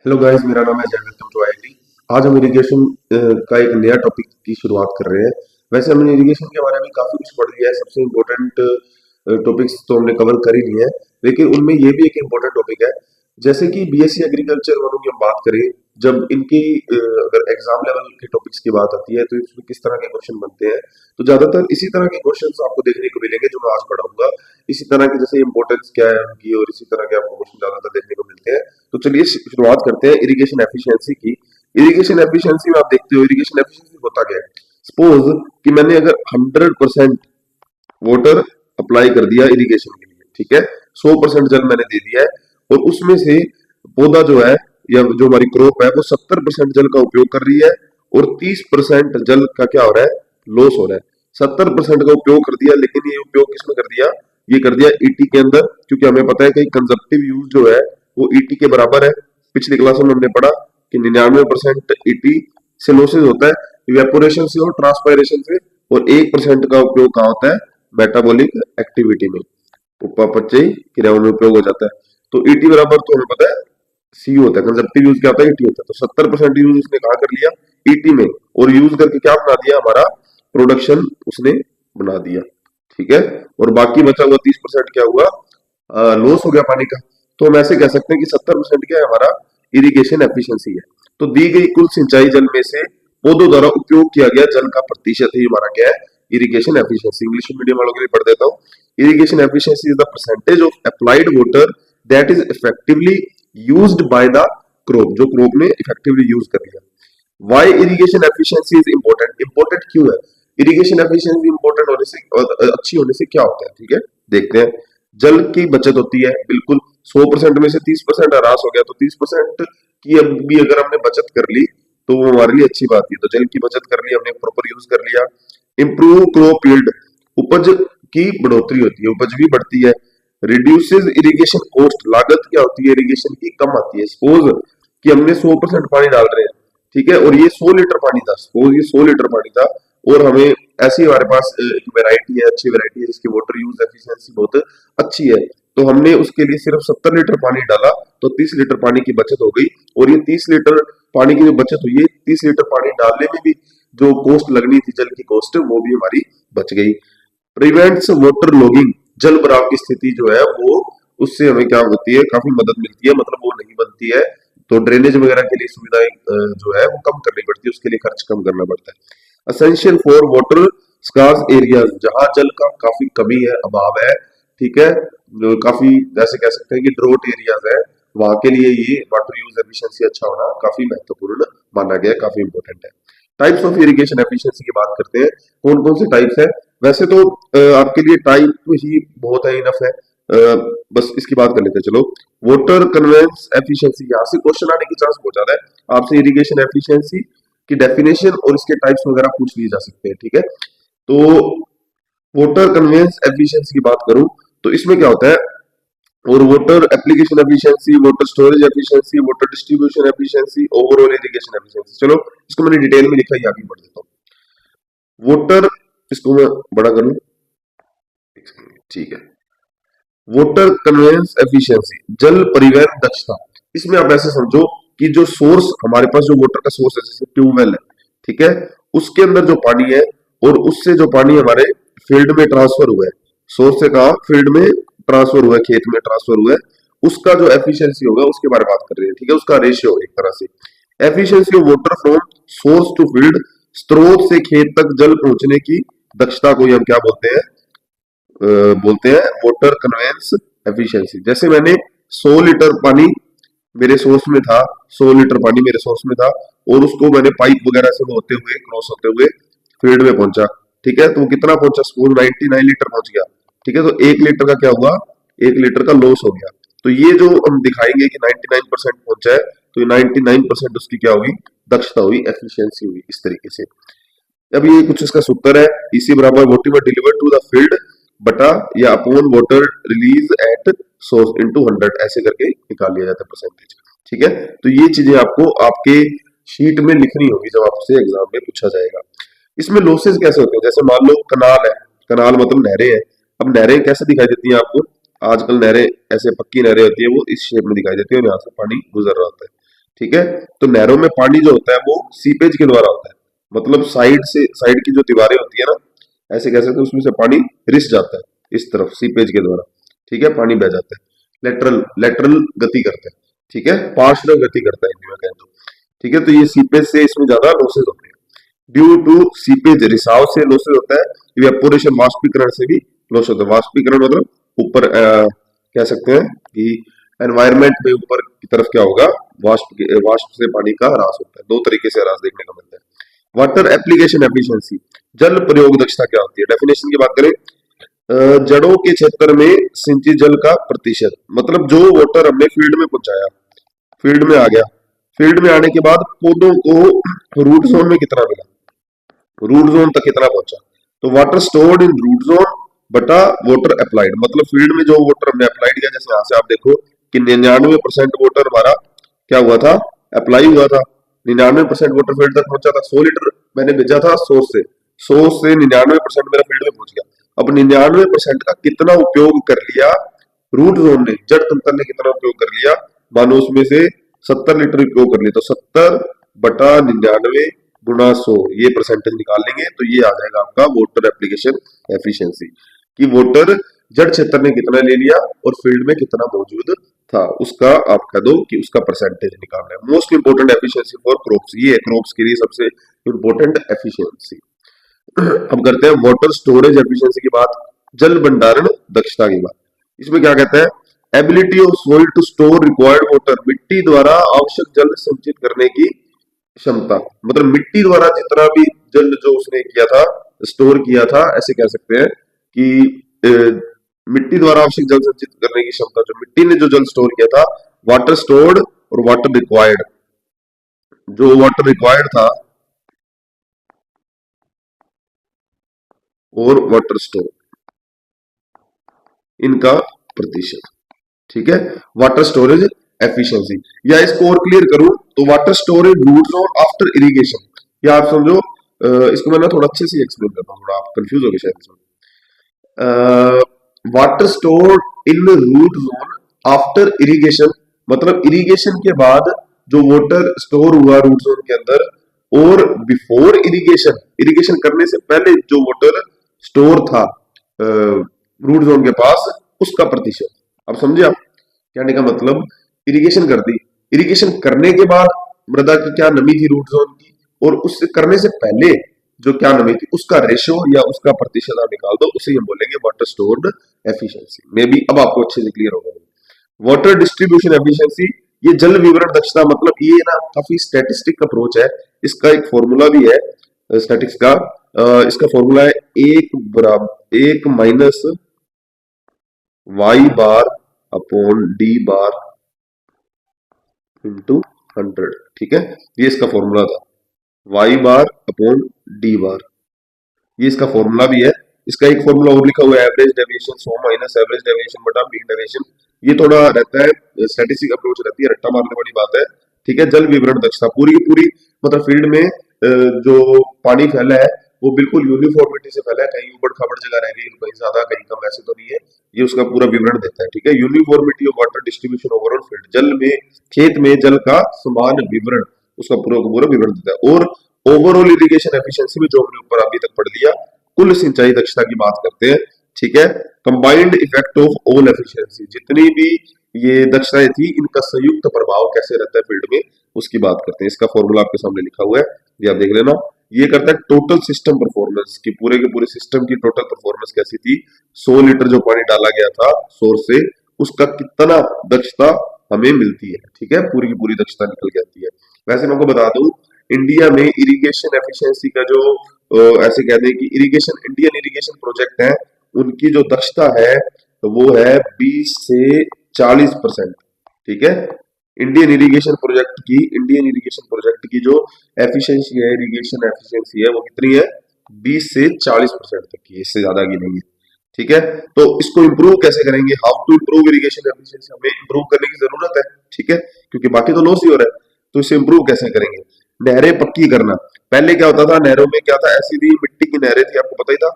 Hello guys, मेरा नाम है जय। Welcome to IIT. आज हम इरिगेशन का एक नया टॉपिक की शुरुआत कर रहे हैं। वैसे हमने इरिगेशन के बारे में काफी कुछ पढ़ लिया है, सबसे इम्पोर्टेंट टॉपिक्स तो हमने कवर कर ही लिए हैं, लेकिन उनमें ये भी एक इम्पोर्टेंट टॉपिक है। जैसे कि बीएससी एग्रीकल्चर वालों की हम बात करें, जब इनकी अगर एग्जाम लेवल के टॉपिक्स की बात आती है तो इसमें किस तरह के क्वेश्चन बनते हैं, तो ज्यादातर इसी तरह के क्वेश्चन आपको देखने को मिलेंगे जो मैं आज पढ़ाऊंगा। इसी तरह की जैसे इंपॉर्टेंस क्या है उनकी, और इसी तरह के आपको क्वेश्चन ज्यादातर देखने को मिलते हैं। तो चलिए शुरुआत करते हैं इरिगेशन एफिशिएंसी की। इरिगेशन एफिशिएंसी में आप देखते हो इरिगेशन एफिशिएंसी होता क्या है। सपोज कि मैंने अगर 100% वाटर अप्लाई कर दिया इरिगेशन के लिए, ठीक है, 100% जल मैंने दे दिया है, और उसमें से पौधा जो है या जो हमारी क्रॉप है वो 70% जल का उपयोग कर रही है, और 30% जल का क्या हो रहा है, लॉस हो रहा है। 70% का उपयोग कर दिया, लेकिन ये उपयोग किसमें कर दिया, ये कर दिया ईटी के अंदर, क्योंकि हमें पता है कि कंजप्टिव यूज जो है वो ईटी के बराबर है। पिछली क्लास में हमने पढ़ा कि 99% ईटी से लॉसेज होता है, इवेपोरेशन से और ट्रांसपायरेशन से, और 1% का उपयोग कहाँ होता है, मेटाबॉलिक एक्टिविटी में, उपापचयी क्रियाओं में उपयोग हो जाता है। तो ईटी बराबर तो हमें पता है सी होता है, कंजप्टिव यूज क्या होता है, ईटी होता है। तो 70% यूज उसने कहा कर लिया, ईटी में, और यूज करके क्या बना दिया, हमारा प्रोडक्शन उसने बना दिया, ठीक है। और बाकी बचा हुआ 30% क्या हुआ, लॉस हो गया पानी का। तो हम ऐसे कह सकते हैं कि 70% क्या है हमारा, इरिगेशन एफिशिएंसी है। तो दी गई कुल सिंचाई जल में से पौधों द्वारा उपयोग किया गया जल का प्रतिशत ही हमारा क्या है, इरिगेशन एफिशिएंसी। इंग्लिश मीडियम वालों के लिए पढ़ देता हूँ। Irrigation efficiency is the percentage of applied water that is effectively used by the crop, जो क्रॉप ने इफेक्टिवली यूज कर लिया। Why irrigation efficiency is important, important क्यों है इरिगेशन एफिशिएंसी, इंपॉर्टेंट होने से और अच्छी होने से क्या होता है, ठीक है, देखते हैं। जल की बचत होती है, बिल्कुल। 100% में से 30% ह्रास हो गया, तो 30% की अब भी अगर हमने बचत कर ली तो वो हमारे लिए अच्छी बात है। तो जल की बचत कर ली हमने, प्रॉपर यूज कर लिया। इम्प्रूव क्रॉप यील्ड, उपज की बढ़ोतरी होती है, उपज भी बढ़ती है। रिड्यूसेस इरिगेशन कॉस्ट, लागत क्या होती है इरिगेशन की, कम आती है। सपोज कि हमने 100% पानी डाल रहे हैं, ठीक है, और ये 100 लीटर पानी था, सपोज ये 100 लीटर पानी था, और हमें ऐसी हमारे पास एक वैरायटी है, अच्छी वैरायटी है जिसकी वाटर यूज एफिशिएंसी बहुत अच्छी है, तो हमने उसके लिए सिर्फ 70 लीटर पानी डाला, तो 30 लीटर पानी की बचत हो गई। और ये 30 लीटर पानी की जो बचत हुई है, 30 लीटर पानी डालने में भी जो कॉस्ट लगनी थी, जल की कॉस्ट, वो भी हमारी बच गई। प्रिवेंट्स वाटर लॉगिंग, जल भराव की स्थिति जो है वो, उससे हमें क्या होती है, काफी मदद मिलती है, मतलब वो नहीं बनती है। तो ड्रेनेज वगैरह के लिए सुविधाएं जो है वो कम करनी पड़ती है, उसके लिए खर्च कम करना पड़ता है। Essential for water scarce areas, जहां जल का काफी कमी है, अभाव है, ठीक है, जो काफी ऐसे कह सकते हैं कि ड्रोट एरियाज है, वहां के लिए ये वाटर यूज एफिशिएंसी अच्छा होना काफी महत्वपूर्ण माना गया है, काफी इंपॉर्टेंट है। टाइप्स ऑफ इरिगेशन एफिशिएंसी की बात करते हैं, कौन कौन से टाइप्स है। वैसे तो आपके लिए टाइप ही बहुत है, इनफ है। बस इसकी बात कर लेते हैं, चलो। वाटर कन्वेंस एफिशिएंसी, यहाँ से क्वेश्चन आने की चांस बहुत ज्यादा है। आपसे इरिगेशन एफिशिएंसी की डेफिनेशन और इसके टाइप्स वगैरह पूछ लिए जा सकते हैं, ठीक है। तो वाटर कन्वेंस एफिशिएंसी की बात करूं तो इसमें क्या होता है, और water application efficiency, water storage efficiency, water distribution efficiency, overall irrigation efficiency. चलो इसको मैंने डिटेल में लिखा है, आगे बढ़ देता हूँ। वाटर, इसको मैं बड़ा करूं, ठीक है। वाटर कन्वेंस एफिशिएंसी, जल परिवहन दक्षता। इसमें आप ऐसे समझो कि जो सोर्स हमारे पास, जो वाटर का सोर्स है, जैसे ट्यूबवेल है, ठीक है, उसके अंदर जो पानी है, और उससे जो पानी हमारे फील्ड में ट्रांसफर हुआ है, सोर्स से कहा फील्ड में ट्रांसफर हुआ है, खेत में ट्रांसफर हुआ है, उसका जो एफिशिएंसी होगा उसके बारे में बात कर रहे हैं, ठीक है, उसका रेशियो एक तरह से। Efficiency of water from source to field, स्रोत से खेत तक जल पहुंचने की दक्षता को हम क्या बोलते हैं, बोलते हैं वाटर कन्वेंस एफिशिएंसी। जैसे मैंने 100 लीटर पानी मेरे सोर्स में था, 100 लीटर पानी मेरे सोर्स में था, और उसको मैंने पाइप वगैरह से होते हुए, क्रॉस होते हुए फील्ड में पहुंचा, ठीक है, तो वो कितना पहुंचा, सपोज 99 लीटर पहुंच गया, ठीक है, तो 1 लीटर का क्या हुआ, 1 लीटर का लॉस हो गया। तो ये जो हम दिखाएंगे कि 99% पहुंचा है, तो 99% उसकी क्या हुई, दक्षता हुई, एफिशिएंसी हुई, इस तरीके से। अब ये कुछ इसका सूत्र है, इसी बराबर what deliver to the field बटा या upon water release at source into 100, ऐसे करके निकाल लिया जाता है परसेंटेज, ठीक है। तो ये चीजें आपको आपके शीट में लिखनी होगी जब आपसे एग्जाम में पूछा जाएगा। इसमें लॉसेस कैसे होते हैं, जैसे मान लो कनाल है, कनाल मतलब नहरें हैं। अब नहरें कैसे दिखाई देती हैं आपको, आजकल नहरें ऐसे पक्की नहरें होती है, वो इस शेप में दिखाई देती है, और यहाँ से पानी गुजर रहा होता है। ठीक है। तो नहरों में पानी जो होता है वो सीपेज के द्वारा होता है, मतलब साइड की जो दीवारें होती है ना, ऐसे कह सकते हैं, उसमें से पानी रिस जाता है इस तरफ सीपेज के द्वारा। ठीक है, पानी बह जाता है, लेटरल लेटरल गति करता है। ठीक है, पार्श्व गति करता है हिंदी में कहें तो। ठीक है, तो ये सीपेज से इसमें ज्यादा लॉसेज होते हैं। ड्यू टू सीपेज, रिसाव से लॉसेज होता है, इवेपोरेशन वाष्पीकरण से भी लॉस होता है। वाष्पीकरण मतलब ऊपर कह सकते हैं कि एनवायरमेंट में ऊपर की तरफ क्या होगा, वाष्प से पानी का ह्रास होता है। दो तरीके से ह्रास देखने को मिलता है। वाटर एप्लीकेशन एफिशिएंसी, जल प्रयोग दक्षता क्या होती है? डेफिनेशन की बात करें, जड़ों के क्षेत्र में सिंचित जल का प्रतिशत, मतलब जो वाटर हमने फील्ड में पहुंचाया, फील्ड में आ गया, फील्ड में आने के बाद पौधों को रूट जोन में कितना मिला, रूट जोन तक कितना पहुंचा। तो water stored in root zone बटा वाटर अप्लाइड, मतलब फील्ड में जो वाटर हमने अप्लाइड किया, जैसे यहां से आप देखो कि 99% वाटर हमारा क्या हुआ था, अप्लाई हुआ था। 99% वाटर फील्ड तक पहुंचा था। 100 लीटर मैंने भेजा था सोर्स से, सोर्स से 99% मेरा फील्ड में पहुंच गया। अब 99% का कितना उपयोग कर लिया रूट जोन ने, जड़ तंत्र ने कितना उपयोग कर लिया, मानो उसमें से 70 लीटर उपयोग कर लिया, तो 70/99 × 100, ये परसेंटेज निकाल लेंगे तो ये आ जाएगा आपका वाटर एप्लीकेशन एफिशिएंसी, कि वाटर जड़ क्षेत्र ने कितना ले लिया और फील्ड में कितना मौजूद था, उसका आप कह दो कि उसका परसेंटेज निकालना है। Most important efficiency for crops, ये है क्रॉप्स के लिए सबसे इंपोर्टेंट एफिशिएंसी। अब करते हैं वाटर स्टोरेज एफिशिएंसी की बात, जल भंडारण दक्षता की बात। इसमें क्या कहता है, ability of soil to store required water, मिट्टी द्वारा आवश्यक जल संचित करने की क्षमता, मतलब मिट्टी द्वारा जितना भी जल जो उसने किया था, स्टोर किया था, ऐसे कह सकते हैं कि मिट्टी द्वारा आवश्यक जल संचित करने की क्षमता, जो मिट्टी ने जो जल स्टोर किया था, वाटर स्टोर्ड और वाटर रिक्वायर्ड, जो वाटर रिक्वायर्ड था और वाटर स्टोर, इनका प्रतिशत। ठीक है, वाटर स्टोरेज एफिशिएंसी, या इसको और क्लियर करूं तो water storage root zone after irrigation, या आप समझो, इसको मैं ना थोड़ा अच्छे से एक्सप्लेन करता हूं, थोड़ा आप कंफ्यूज हो गए शायद इसमें। Water store in root zone after irrigation, मतलब इरिगेशन के बाद जो वाटर स्टोर हुआ रूट जोन के अंदर, और बिफोर इरिगेशन, इरिगेशन करने से पहले जो वाटर स्टोर था रूट जोन के पास, उसका प्रतिशत। अब समझे आप कहने का मतलब, इरिगेशन कर दी, इरिगेशन करने के बाद मृदा की क्या नमी थी रूट जोन की, और उससे करने से पहले जो क्या नमी थी, उसका रेशो या उसका प्रतिशत आप निकाल दो, उसे हम बोलेंगे water stored efficiency. May be अब आपको अच्छे से क्लियर होगा। वाटर डिस्ट्रीब्यूशन एफिशिएंसी, ये जल विवरण दक्षता, मतलब ये ना काफी स्टैटिस्टिक अप्रोच है, इसका एक फॉर्मूला भी है स्टैटिक्स का। इसका फॉर्मूला है 1-(D)/(100), ठीक है, ये इसका फॉर्मूला था, y/(D)। ये इसका फॉर्मूला भी है। इसका एक फॉर्मूला और लिखा हुआ है, average deviation 100 minus average deviation बटा मीन डेविएशन। ये थोड़ा रहता है, स्टैटिस्टिक अप्रोच रहती है, रट्टा मारने वाली बात है। ठीक है, जल विवरण दक्षता पूरी की पूरी, मतलब फील्ड में जो पानी फैला है वो बिल्कुल यूनिफॉर्मिटी से फैला है, कहीं ऊबड़ खाबड़ जगह रह गई, कहीं ज्यादा कहीं कम, ऐसे तो नहीं है। ये उसका पूरा विवरण देता है। ठीक है, uniformity of water distribution overall field, जल में, खेत में जल का समान विवरण, उसका पूरा का पूरा विवरण देता है। और ओवरऑल इरिगेशन एफिशिएंसी में जो हमने ऊपर अभी तक पढ़ लिया, कुल सिंचाई दक्षता की बात करते हैं। ठीक है, combined effect of all efficiency, जितनी भी ये दक्षताएं थी, इनका संयुक्त प्रभाव कैसे रहता है फील्ड में, उसकी बात करते हैं। इसका फॉर्मूला आपके सामने लिखा हुआ है, ये आप देख लेना। ये करता है टोटल सिस्टम परफॉर्मेंस, की पूरे के पूरे सिस्टम की टोटल परफॉर्मेंस कैसी थी। 100 लीटर जो पानी डाला गया था सोर्स से, उसका कितना दक्षता हमें मिलती है। ठीक है, पूरी की पूरी दक्षता निकल के आती है। वैसे मैं आपको बता दूं, इंडिया में इरिगेशन एफिशिएंसी का जो ऐसे कह दें कि इरिगेशन, इंडियन इरिगेशन प्रोजेक्ट है, उनकी जो दक्षता है तो वो है 20 से 40%। ठीक है, इंडियन इरिगेशन प्रोजेक्ट की जो एफिशिएंसी है, इरिगेशन एफिशिएंसी है, वो कितनी है, 20 से 40% तक की है, इससे ज्यादा की नहीं है। ठीक है, तो इसको इंप्रूव कैसे करेंगे, how to improve irrigation efficiency, हमें इंप्रूव करने की जरूरत है। ठीक है, क्योंकि बाकी तो लॉस ही हो रहा है, तो इसे इंप्रूव कैसे करेंगे। नहरें पक्की करना, पहले क्या होता था, नहरों में क्या था, ऐसी भी मिट्टी की नहरें थी, आपको पता ही था,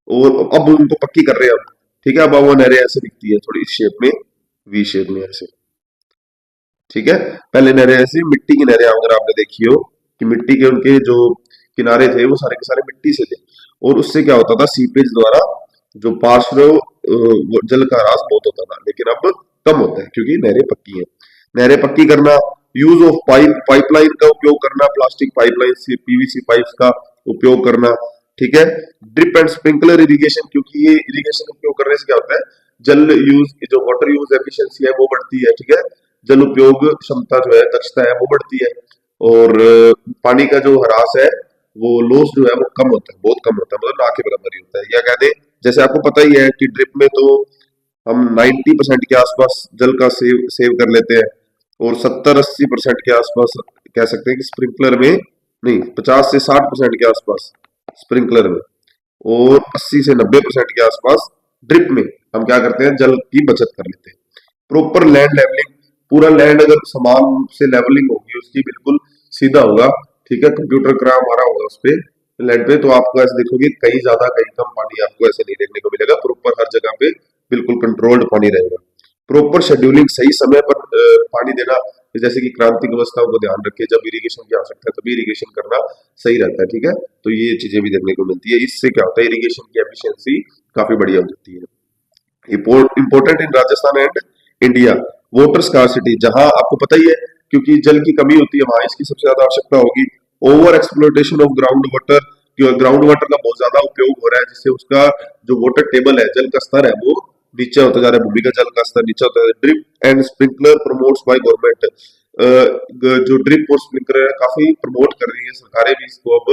और अब उनको पक्की कर रहे हैं हम। ठीक है, अब वो नहरें ऐसे दिखती है थोड़ी इस शेप में, वी शेप में ऐसे। ठीक है। पहले नहरें ऐसी मिट्टी की नहरें अगर आपने देखी हो कि मिट्टी के उनके जो किनारे थे वो सारे के सारे मिट्टी से थे, और उससे क्या होता था, सीपेज द्वारा जो पार्श्व वो जल का ह्रास बहुत होता था, लेकिन अब कम होता है क्योंकि नहरें पक्की हैं। नहरें पक्की करना, यूज ऑफ पाइपलाइन का उपयोग करना, प्लास्टिक पाइपलाइन से पीवीसी पाइप्स का उपयोग करना, ठीक है। ड्रिप एंड स्प्रिंकलर इरिगेशन, क्योंकि ये इरिगेशन उपयोग करने से क्या होता है, जल यूज जो वाटर यूज एफिशिएंसी है वो बढ़ती है, ठीक है। जल उपयोग क्षमता जो है, दक्षता है वो बढ़ती है, और पानी का जो ह्रास है वो लॉस जो है वो कम होता है, बहुत कम होता है, मतलब ना के बराबर ही होता है। या कह दें, जैसे आपको पता ही है कि ड्रिप में तो हम 90% के आसपास जल का सेव सेव कर लेते हैं, और 70-80% के आसपास कह सकते हैं कि स्प्रिंकलर में, नहीं 50 से 60% के आसपास स्प्रिंकलर में, और 80 से 90% के आसपास ड्रिप में हम क्या करते हैं, जल की बचत कर लेते हैं। प्रॉपर लैंड लेवलिंग, पूरा लैंड अगर समान से लेवलिंग होगी उसकी, बिल्कुल सीधा होगा, ठीक है, कंप्यूटर ग्राफ हमारा होगा उस पे लैंड पे, तो आपको ऐसे देखोगे कहीं ज्यादा कहीं कम पानी आपको ऐसे नहीं देखने को मिलेगा, प्रॉपर हर जगह पे बिल्कुल कंट्रोल्ड पानी रहेगा। प्रॉपर शेड्यूलिंग, सही समय पर पानी देना, जैसे कि क्रांतिक अवस्थाओं को ध्यान रखे, जब इरिगेशन की आवश्यकता है तभी इरिगेशन करना सही रहता है, ठीक है। तो ये चीजें भी देखने को मिलती है, इससे क्या होता है, इरिगेशन की एफिशिएंसी काफी बढ़िया हो जाती है। Important in Rajasthan and India, water scarcity, जहां आपको पता ही है क्योंकि जल की कमी होती है वहां इसकी सबसे ज्यादा आवश्यकता होगी। Over exploitation of ground water, ground water का बहुत ज्यादा उपयोग हो रहा है, जिससे उसका जो वाटर टेबल है, जल का स्तर है वो नीचे होता जा रहा है, भूमि का जल का स्तर नीचे होता है। Drip and sprinkler promotes by government, जो ड्रिप और स्प्रिंकलर है काफी प्रमोट कर रही है सरकारें भी, इसको अब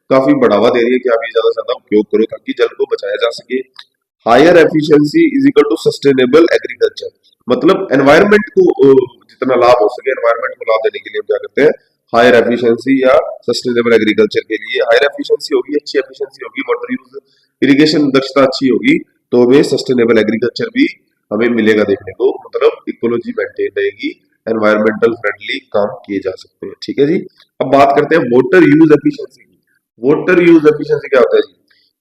काफी बढ़ावा दे रही है कि आप ये ज्यादा से ज्यादा उपयोग करो ताकि जल को बचाया जा सके। Higher efficiency is equal to sustainable agriculture, मतलब एनवायरनमेंट को जितना लाभ हो सके, एनवायरनमेंट को लाभ देने के लिए हम क्या करते हैं, हायर एफिशिएंसी या सस्टेनेबल एग्रीकल्चर के लिए हायर एफिशिएंसी होगी, अच्छी एफिशिएंसी होगी, वाटर यूज इरिगेशन दक्षता अच्छी होगी, तो हमें सस्टेनेबल एग्रीकल्चर भी हमें मिलेगा देखने को, मतलब इकोलॉजी मेंटेन रहेगी, एनवायरमेंटल फ्रेंडली काम किए जा सकते हैं, ठीक है जी। अब बात करते हैं वाटर यूज एफिशिएंसी की। वाटर यूज एफिशिएंसी क्या होता है जी,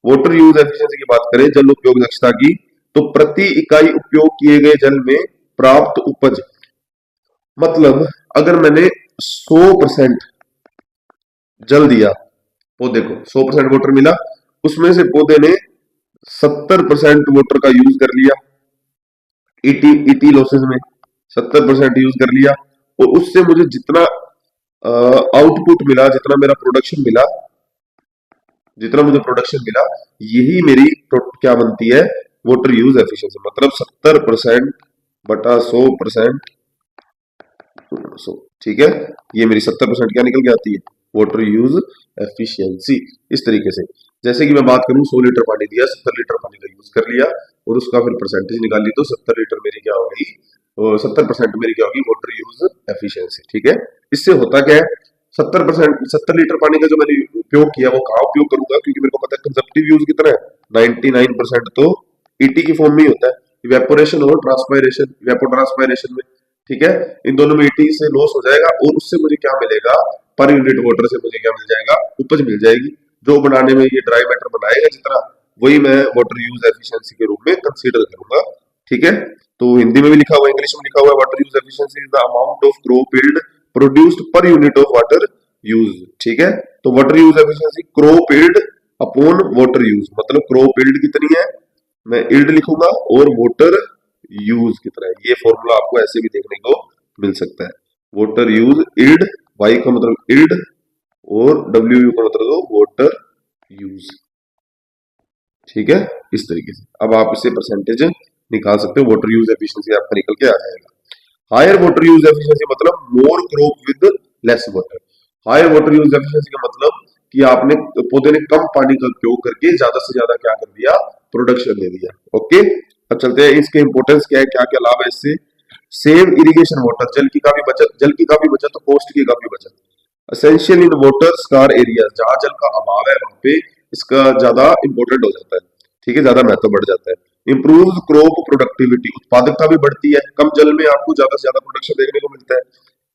वाटर यूज एफिशिएंसी की बात करें, जल उपयोग दक्षता की, तो प्रति इकाई उपयोग किए गए जल में प्राप्त उपज, मतलब अगर मैंने 100% जल दिया पौधे को, 100% वाटर मिला, उसमें से पौधे ने 70% वाटर का यूज कर लिया, ईटी लॉसेस में 70% यूज कर लिया, और उससे मुझे जितना आउटपुट मिला, जितना मेरा प्रोडक्शन मिला, जितना मुझे प्रोडक्शन मिला, यही मेरी क्या बनती है, वाटर यूज एफिशिएंसी, मतलब 70% बटा 100%, ठीक है, ये मेरी 70% क्या निकल के आती है, वाटर यूज एफिशिएंसी। इस तरीके से, जैसे कि मैं बात करूं, 100 लीटर पानी दिया, 70 लीटर पानी का यूज कर लिया, और उसका फिर परसेंटेज निकाल ली, तो 70 लीटर मेरी क्या होगी, 70% मेरी क्या होगी, वाटर यूज एफिशिएंसी, ठीक है। इससे होता क्या है, 70 लीटर पानी का जो मैंने उपयोग किया वो कहाँ उपयोग करूंगा, क्योंकि मेरे को पता है कंजप्टिव यूज कितना है, 99% तो ईटी की फॉर्म में ही होता है, इवेपोरेशन और ट्रांसपायरेशन, इवेपो ट्रांसपायरेशन में, ठीक है। इन दोनों में ईटी से लॉस हो जाएगा, और उससे मुझे क्या मिलेगा, पर यूनिट वाटर से मुझे क्या मिल जाएगा, उपज मिल जाएगी, जो बनाने में ये ड्राई मैटर बनाएगा जितना, वही मैं वाटर यूज एफिशिएंसी के रूप में कंसीडर करूंगा, ठीक है। तो हिंदी में भी लिखा हुआ है, इंग्लिश में लिखा हुआ है, water use efficiency is the amount of crop yield produced per unit of water use, ठीक है। तो water use efficiency crop yield upon water use, मतलब क्रॉप यील्ड कितनी है, मैं यील्ड लिखूंगा, और वाटर यूज कितना है, ये फॉर्मूला आपको ऐसे भी देखने को मिल सकता है, वाटर यूज यील्ड, वाई का मतलब यील्ड, और डब्ल्यू यू का मतलब वाटर यूज, ठीक है। इस तरीके से अब आप इसे परसेंटेज निकाल सकते हो, वाटर यूज एफिशिएंसी आपका निकल के आ जाएगा। हायर वाटर यूज एफिशिएंसी मतलब more crop with less water. Higher water use efficiency का मतलब कि आपने पौधे ने कम पानी का उपयोग करके ज्यादा से ज्यादा क्या कर दिया, प्रोडक्शन दे दिया, ओके। अब चलते हैं इसके इंपोर्टेंस क्या है, क्या क्या लाभ है इससे। सेव इरिगेशन वाटर, जल की काफी बचत, जल की काफी बचत तो कॉस्ट की काफी बचत। Essential in water scar area, जहां जल का अभाव है वहां पे इसका ज्यादा इंपॉर्टेंट हो जाता है, ठीक है, ज्यादा महत्व बढ़ जाता है। इंप्रूव क्रॉप प्रोडक्टिविटी, उत्पादकता भी बढ़ती है, कम जल में आपको ज्यादा से ज्यादा प्रोडक्शन देखने को मिलता है।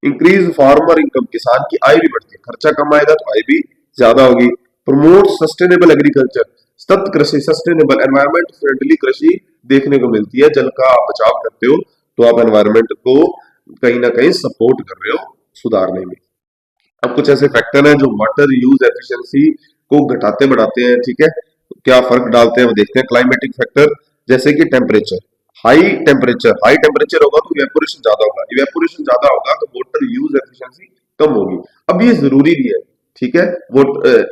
इंक्रीज फार्मर इनकम, किसान की आय भी बढ़ती है, खर्चा कम आएगा तो आय भी ज्यादा होगी। प्रमोट सस्टेनेबल एग्रीकल्चर, सतत कृषि, सस्टेनेबल एनवायरमेंट फ्रेंडली कृषि देखने को मिलती है, जल का आप बचाव करते हो तो आप एनवायरमेंट को कहीं ना कहीं सपोर्ट कर रहे हो सुधारने में। अब कुछ ऐसे फैक्टर हैं जो वाटर यूज एफिशिएंसी को घटाते बढ़ाते हैं, ठीक है। क्या फर्क डालते हैं वो देखते हैं। क्लाइमेटिक फैक्टर जैसे कि टेम्परेचर, हाई टेम्परेचर होगा तो इवेपोरेशन ज्यादा होगा, इवेपोरेशन ज्यादा होगा तो वाटर यूज एफिशिएंसी कम होगी। अब ये जरूरी भी है, ठीक है। वो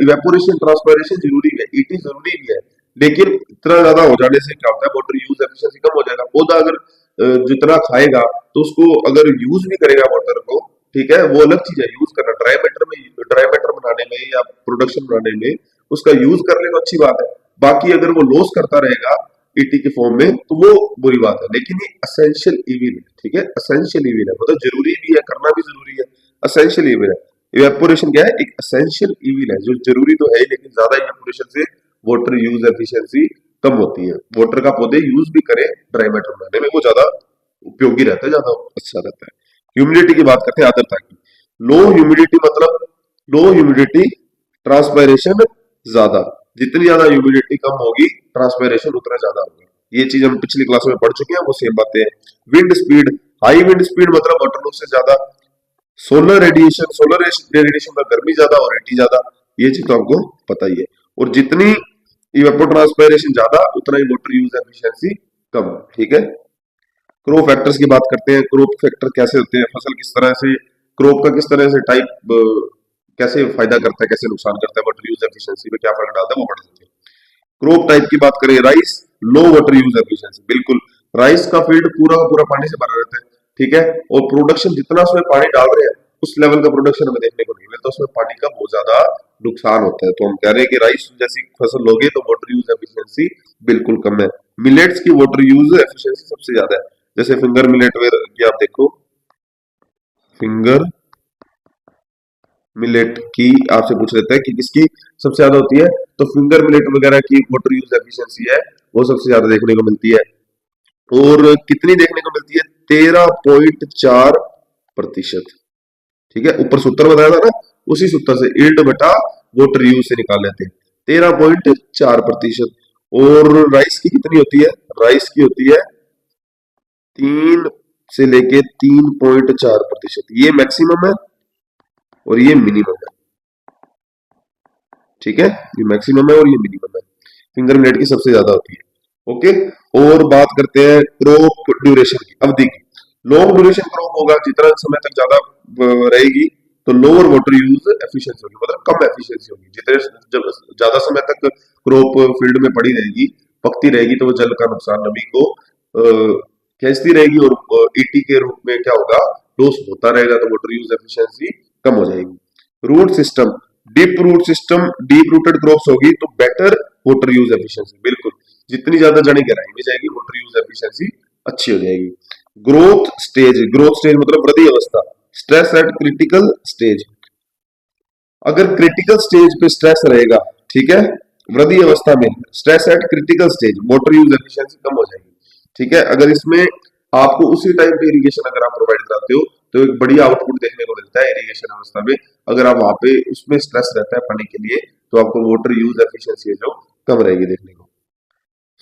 इवेपोरेशन ट्रांसपायरेशन जरूरी है, ईटी जरूरी भी है, लेकिन इतना ज्यादा हो जाने से क्या होता है, वाटर यूज एफिशिएंसी कम हो जाएगा। पौधा अगर जितना खाएगा तो उसको अगर यूज भी करेगा वाटर को, ठीक है, वो अलग चीज है। यूज करना ड्राई मैटर बनाने में या प्रोडक्शन बनाने में उसका यूज कर ले तो अच्छी बात है। बाकी अगर वो लॉस करता रहेगा ईटी के फॉर्म में तो वो बुरी बात है। लेकिन ये असेंशियल इविल है, ठीक है, असेंशियल इविल है, मतलब जरूरी भी है, करना भी जरूरी है, असेंशियल इविल है। इवेपोरेशन क्या है, एक असेंशियल इविल है जो जरूरी तो है ही, लेकिन ज्यादा इवेपोरेशन से वाटर यूज एफिशिएंसी कम होती है। वाटर का पौधे यूज भी करें ड्राई मैटर बनाने में, वो ज्यादा उपयोगी रहता है, ज्यादा अच्छा रहता है। ह्यूमिडिटी की बात करते हैं, आर्द्रता की। लो ह्यूमिडिटी मतलब लो ह्यूमिडिटी, ट्रांसपायरेशन ज्यादा। जितनी ज्यादा ह्यूमिडिटी कम होगी ट्रांसपायरेशन उतना ज्यादा होगा। ये चीज हम पिछली क्लास में पढ़ चुके हैं, वो सेम बातें हैं। Wind speed, high wind speed मतलब वाटर लॉस से ज्यादा। सोलर रेडिएशन का गर्मी ज्यादा और हीट ज्यादा, ये चीज तो आपको पता ही है। और जितनी इवेपोट्रांसपायरेशन ज्यादा उतना ही वाटर यूज एफिशिएंसी कम, ठीक है। क्रॉप फैक्टर्स की बात करते हैं। क्रॉप फैक्टर कैसे होते हैं, फसल किस तरह से, क्रॉप का किस तरह से टाइप कैसे फायदा करता है, कैसे नुकसान करता है, वाटर यूज एफिशिएंसी पे क्या फर्क डालता है, वो पढ़ लेते हैं। क्रॉप टाइप की बात करें, राइस लो वाटर यूज एफिशिएंसी, बिल्कुल। राइस का फील्ड पूरा का पूरा पानी से भरा रहता है, ठीक है, और प्रोडक्शन जितना उसमें पानी डाल रहे हैं उस लेवल का प्रोडक्शन हमें देखने को नहीं मिलता, उसमें पानी का बहुत ज्यादा नुकसान होता है। तो हम कह रहे हैं कि राइस जैसी फसल लोगे तो वाटर यूज एफिशिएंसी बिल्कुल कम है। मिलेट्स की वाटर यूज एफिशिएंसी सबसे ज्यादा है, जैसे फिंगर मिलेट की आप देखो, फिंगर मिलेट की आपसे पूछ लेते हैं कि किसकी सबसे ज्यादा होती है, तो फिंगर मिलेट वगैरह की वाटर यूज एफिशिएंसी है वो सबसे ज्यादा देखने को मिलती है। और कितनी देखने को मिलती है, 13.4%, ठीक है। ऊपर सूत्र बताया था ना, उसी सूत्र से ईल्ड बटा वाटर यूज से निकाल लेते हैं, 13.4%। और राइस की कितनी होती है, राइस की होती है 3 से लेके 3.4%, ये मैक्सिमम है और ये मिनिमम है, ठीक है। ये मैक्सिमम है और ये मिनिमम है, फिंगर मिलेट की सबसे ज्यादा होती है। ओके, और बात करते हैं क्रॉप ड्यूरेशन की, अवधि की। लॉन्ग ड्यूरेशन क्रॉप होगा, जितना समय तक ज्यादा रहेगी तो लोअर वाटर यूज एफिशिएंसी होगी, मतलब कम एफिशिएंसी होगी। जितने जब ज्यादा समय तक क्रॉप फील्ड में पड़ी रहेगी, पकती रहेगी, तो वो जल का नुकसान नमी को खींचती रहेगी और ईटी के रूप में क्या होगा, लॉस होता रहेगा, तो वाटर यूज एफिशिएंसी कम हो जाएगी। Root system, deep rooted crops होगी तो बेटर वाटर यूज एफिशिएंसी, बिल्कुल। जितनी ज्यादा जड़ी गहराई में जाएगी वाटर यूज एफिशिएंसी अच्छी हो जाएगी। ग्रोथ स्टेज मतलब वृद्धि अवस्था, स्ट्रेस एट क्रिटिकल स्टेज, अगर क्रिटिकल स्टेज पे स्ट्रेस रहेगा, ठीक है, वृद्धि अवस्था में stress at critical stage, water use efficiency कम हो जाएगी, ठीक है। अगर इसमें आपको उसी टाइम पे इरिगेशन अगर आप प्रोवाइड कराते हो तो एक बढ़िया आउटपुट देखने को मिलता है इरिगेशन अवस्था में। अगर आप वहां पे उसमें स्ट्रेस रहता है पानी के लिए तो आपको वाटर यूज एफिशिएंसी जो कम रहेगी देखने को।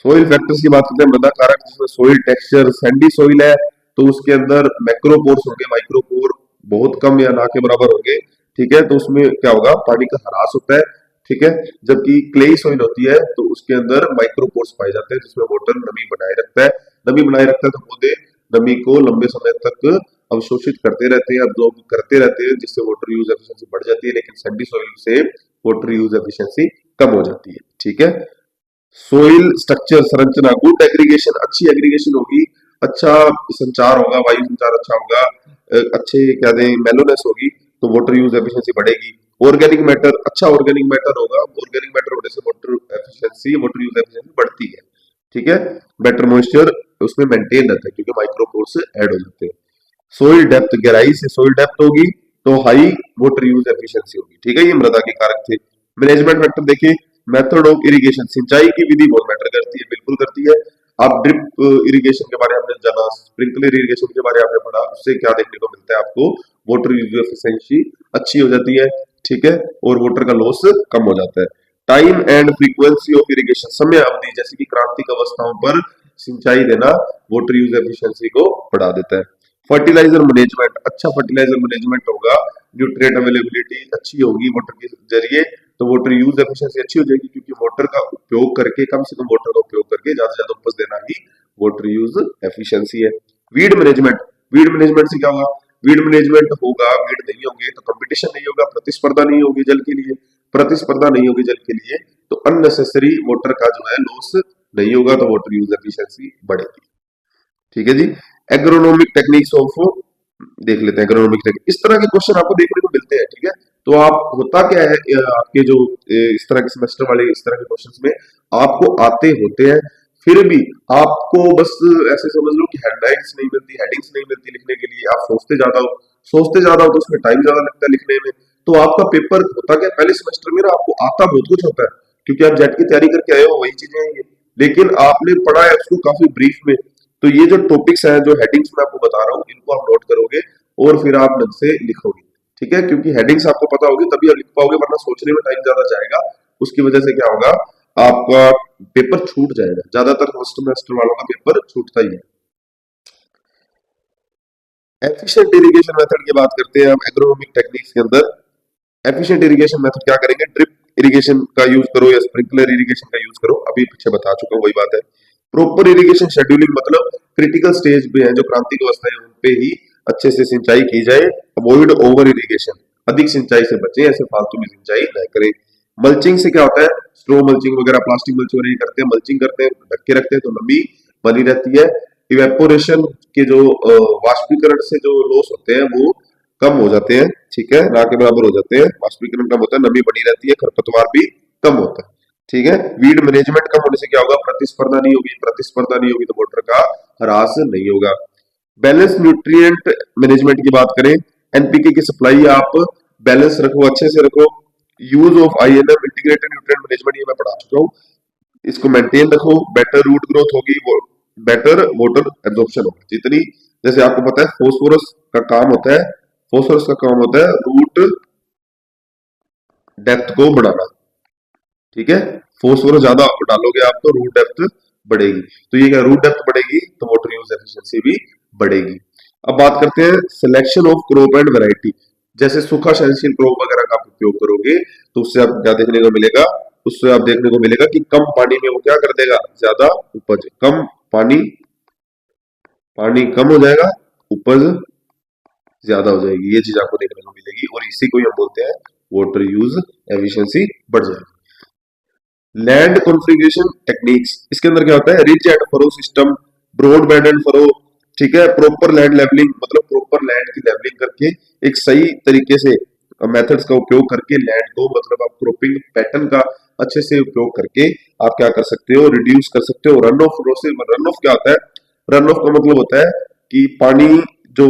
सोइल फैक्टर्स की बात करते हैं, मृदा कारक, जिसमें सोइल टेक्सचर, सैंडी सोइल है तो उसके अंदर मैक्रोपोर्स होंगे, माइक्रोपोर बहुत कम या ना के बराबर होंगे, ठीक है, तो उसमें क्या होगा, पानी का ह्रास होता है, ठीक है। जबकि क्लेई सोइल होती है तो उसके अंदर माइक्रोपोर्स पाए जाते हैं, जिसमें वाटर नमी बनाए रखता है, नमी बनाए रखता है तो पौधे नमी को लंबे समय तक अवशोषित करते रहते हैं, अब्जॉर्ब करते रहते हैं, जिससे वाटर यूज एफिशिएंसी बढ़ जाती है। लेकिन सैंडी सोइल से वाटर यूज एफिशिएंसी कम हो जाती है, ठीक है। सोइल स्ट्रक्चर, संरचना, गुड एग्रीगेशन, अच्छी एग्रीगेशन होगी, अच्छा संचार होगा, वायु संचार अच्छा होगा, अच्छे क्या दें मेलोनेस होगी तो वाटर यूज एफिशिएंसी बढ़ेगी। ऑर्गेनिक मैटर, अच्छा ऑर्गेनिक मैटर होगा, ऑर्गेनिक मैटर होने से वाटर यूज एफिशिएंसी बढ़ती है, ठीक है। बेटर मॉइस्चर उसमें मेंटेन रहता है क्योंकि माइक्रोपोर्स ऐड हो जाते हैं। सोइल डेप्थ, गहराई से सोइल डेप्थ होगी तो हाई वाटर यूज एफिशिएंसी होगी, ठीक है। ये मृदा के कारक थे। मैनेजमेंट फैक्टर देखिए, मेथड ऑफ इरिगेशन, सिंचाई की विधि बहुत मैटर करती है, बिल्कुल करती है। आप ड्रिप इरिगेशन के बारे में आपने जाना, स्प्रिंकलर इरिगेशन के बारे में आपने पढ़ा, उससे क्या देखने को मिलता है आपको, वाटर यूज एफिशिएंसी अच्छी हो जाती है, ठीक है, और वाटर का लॉस कम हो जाता है। Time and frequency of irrigation, समय अवधि, जैसे कि क्रांतिक अवस्थाओं पर सिंचाई देना वाटर यूज एफिशिएंसी को बढ़ा देता है। फर्टिलाइजर मैनेजमेंट, अच्छा फर्टिलाइजर मैनेजमेंट होगा, न्यूट्रिएंट अवेलेबिलिटी अच्छी होगी वाटर के जरिए, तो वाटर यूज एफिशिएंसी अच्छी हो जाएगी, क्योंकि वाटर का उपयोग करके, कम से कम वाटर का उपयोग करके ज्यादा से ज्यादा उपज देना ही वाटर यूज एफिशिएंसी है। वीड मैनेजमेंट, वीड मैनेजमेंट से क्या होगा, वीड मैनेजमेंट होगा, वीड नहीं होंगे तो कंपटीशन नहीं होगा, प्रतिस्पर्धा नहीं होगी जल के लिए, प्रतिस्पर्धा नहीं होगी जल के लिए तो अननेसेसरी वाटर का जो है लॉस नहीं होगा, तो वाटर यूज एफिशिएंसी बढ़ेगी। ठीक है जी। एग्रोनॉमिक टेक्निक्स ऑफ, देख लेते हैं एग्रोनॉमिक टेक्निक, इस तरह के क्वेश्चन आपको देखने को मिलते हैं। ठीक है, तो आप होता क्या है आपके जो इस तरह के सेमेस्टर वाले इस तरह के क्वेश्चंस में आपको आते होते हैं, फिर भी आपको बस ऐसे समझ लो कि हेडलाइंस नहीं मिलती, हेडिंग्स नहीं मिलती लिखने के लिए, आप सोचते ज्यादा हो तो उसमें टाइम ज्यादा लगता है लिखने में, तो आपका पेपर होता क्या, पहले सेमेस्टर में ना आपको आता बहुत कुछ होता है, क्योंकि आप जेट की तैयारी करके आए हो, वही चीजें हैं ये, लेकिन आपने पढ़ा है उसको काफी ब्रीफ में, तो ये जो टॉपिक्स हैं, जो हेडिंग्स मैं आपको बता रहा हूँ, इनको आप नोट करोगे और फिर आप ढंग से लिखोगे। ठीक है, क्योंकि हेडिंग्स आपको पता होगी तभी आप लिख पाओगे, वरना सोचने में टाइम ज्यादा जाएगा, उसकी वजह से क्या होगा, आपका पेपर छूट जाएगा, ज्यादातर फर्स्ट सेमेस्टर वालों का पेपर छूटता ही है। एफिशिएंट इरिगेशन मेथड की बात करते हैं हम एग्रोनॉमिक टेक्निक्स के अंदर। एफिशिएंट इरिगेशन मेथड क्या करेंगे, ड्रिप इरिगेशन का यूज करो या स्प्रिंकलर इरिगेशन का यूज करो, अभी पीछे बता चुका हूं, वही बात है। प्रॉपर इरिगेशन शेड्यूलिंग मतलब क्रिटिकल स्टेज पे है, जो क्रांतिक अवस्था है उन पे ही अच्छे से सिंचाई की जाए। अवॉइड ओवर इरिगेशन, अधिक सिंचाई से बचें, ऐसे फालतू में सिंचाई न करें। मल्चिंग से क्या होता है, स्ट्रो मल्चिंग वगैरह, प्लास्टिक मल्चिंग वगैरह करते हैं, मल्चिंग करते हैं, ढक के रखते हैं तो नमी बनी रहती है। इवेपोरेशन के जो वाष्पीकरण से जो लॉस होते हैं वो कम हो जाते हैं, ठीक है, ना के बराबर हो जाते हैं, वाष्पीकरण कम होता है, नमी बनी रहती है, खरपतवार भी कम होता है। ठीक है, वीड मैनेजमेंट कम होने से क्या होगा, प्रतिस्पर्धा नहीं होगी, प्रतिस्पर्धा नहीं होगी तो वाटर का ह्रास नहीं होगा। बैलेंस न्यूट्रिएंट मैनेजमेंट की बात करें, एनपीके की सप्लाई आप बैलेंस रखो, अच्छे से रखो। Use of INM integrated nutrient management, ये मैं पढ़ा चुका हूँ, इसको मेंटेन रखो। बेटर रूट ग्रोथ होगी, बेटर वाटर एब्जॉर्प्शन होगा। जितनी, जैसे आपको पता है फोस्फोरस का काम होता है, फोस्फोरस का काम होता है रूट डेप्थ को बढ़ाना। ठीक है, फोस्फोरस ज्यादा डालोगे आप तो रूट डेप्थ बढ़ेगी, तो ये क्या, रूट डेप्थ बढ़ेगी तो वाटर यूज एफिशिएंसी भी बढ़ेगी। अब बात करते हैं selection of crop and variety, जैसे सूखा सहनशील क्रॉप वगैरह का आप उपयोग करोगे तो उससे आप क्या देखने को मिलेगा, उससे आप देखने को मिलेगा कि कम पानी में वो क्या कर देगा, ज्यादा उपज, कम पानी, पानी कम हो जाएगा, उपज ज्यादा हो जाएगी, ये चीज आपको देखने को मिलेगी, और इसी को ही हम बोलते हैं वाटर यूज एफिशिएंसी बढ़ जाएगी। लैंड कॉन्फ़िगरेशन टेक्निक्स, इसके अंदर क्या होता है, ridge and furrow system, broad band and furrow, ठीक है, प्रॉपर लैंड लेवलिंग, मतलब प्रॉपर लैंड की लेवलिंग करके एक सही तरीके से मेथड्स का उपयोग करके लैंड को, मतलब आप क्रॉपिंग पैटर्न का अच्छे से उपयोग करके आप क्या कर सकते हो, रिड्यूस कर सकते हो रन ऑफ। रन ऑफ क्या होता है, रन ऑफ का मतलब होता है कि पानी जो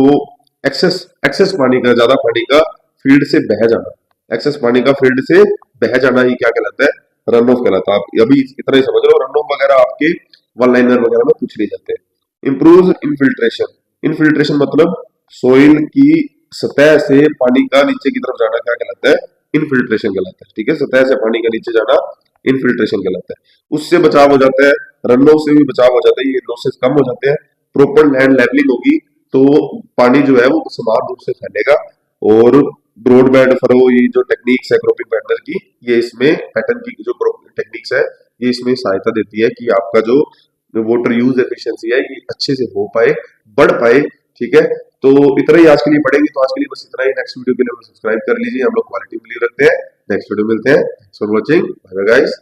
एक्सेस एक्सेस पानी का, ज्यादा पानी का फील्ड से बह जाना, एक्सेस पानी का फील्ड से बह जाना ही क्या कहलाता है, रन ऑफ कहलाता है। आप अभी इतना ही समझ लो, रन ऑफ वगैरह आपके वन लाइनर वगैरह में पूछ नहीं जाते। इंप्रूव इनफिल्ट्रेशन, इनफिल्ट्रेशन मतलब सोइल की सतह से पानी का नीचे की तरफ जाना क्या कहलाता है, इनफिल्ट्रेशन कहलाता है। ठीक है, सतह से पानी का नीचे जाना इनफिल्ट्रेशन कहलाता है। उससे बचाव हो जाता है, रन ऑफ से भी बचाव हो जाता है, ये लॉसेस कम हो जाते हैं। प्रॉपर लैंड लेवलिंग होगी तो पानी जो है वो समान रूप से फैलेगा। और ब्रॉड बैंड फरो, ये जो टेक्निक्स है क्रॉपिंग पैटर्न की, ये इसमें पैटर्न की जो टेक्निक्स है ये इसमें सहायता देती है कि आपका जो वाटर यूज एफिशिएंसी है ये अच्छे से हो पाए, बढ़ पाए। ठीक है, तो इतना ही आज के लिए पढ़ेंगे, तो आज के लिए बस इतना ही। नेक्स्ट वीडियो के लिए सब्सक्राइब कर लीजिए, हम लोग क्वालिटी बिलीव रखते हैं। नेक्स्ट वीडियो मिलते हैं, for watching, bye bye guys.